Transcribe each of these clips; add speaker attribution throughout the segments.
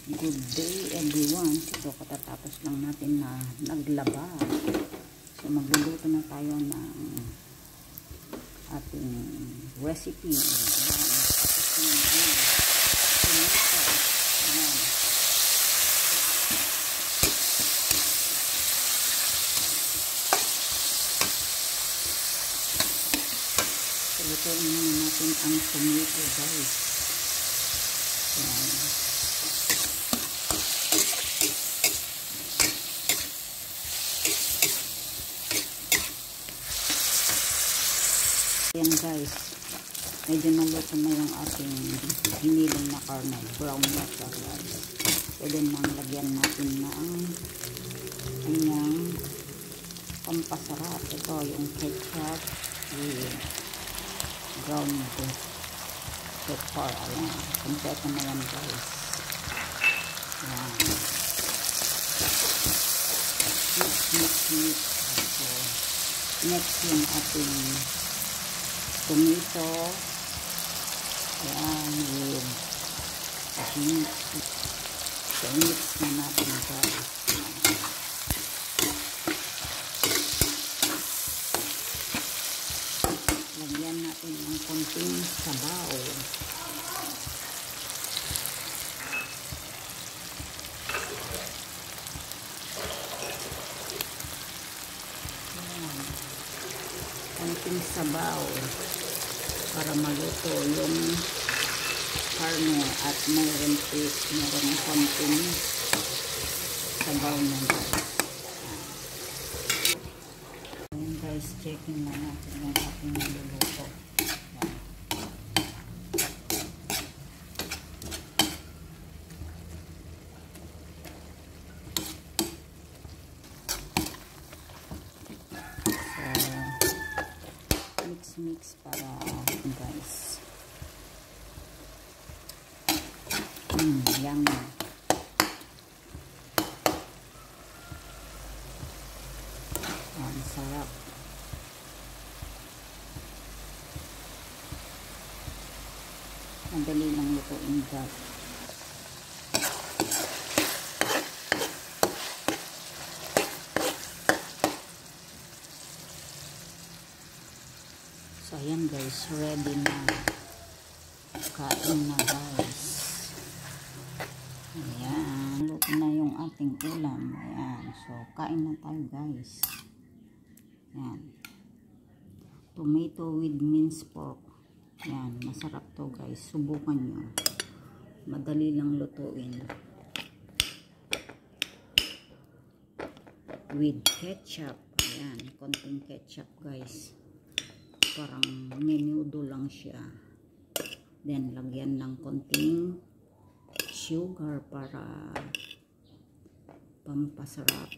Speaker 1: Good day everyone. So katatapos lang natin na naglaba. So magluluto na tayo ng ating recipe. So lutuin muna natin ang tomato guys. Yan guys, medyo naluto na yung ating hiniling na karne, brown na siya guys. Pwede nang lagyan natin ng kanyang pampasarap. Ito yung ketchup with ground pepper. Ayan, kompleto na yan guys. Ayan. Mix. So, next yung ating tomato. Ayan, with mix. So, mix na natin guys. Lagyan natin ng konting sabaw. Ayan. Konting sabaw para maluto yung karne at mayroon konting sabaw na guys. Ayan guys, checking na natin yung ating niluluto. Mix para guys. Yummy. Ang sarap. Madali lang lutuin guys. So, ayan guys, ready na. Kain na guys. Ayan. Luto na yung ating ulam. Ayan. So, kain na tayo guys. Ayan. Tomato with minced pork. Ayan. Masarap to guys. Subukan nyo. Madali lang lutuin. With ketchup. Ayan. Konting ketchup guys. Parang menudo lang siya. Then, lagyan ng konting sugar para pampasarap.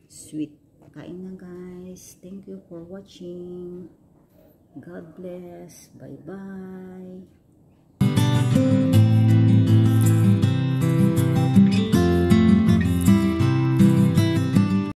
Speaker 1: Sweet. Kain na guys. Thank you for watching. God bless. Bye-bye.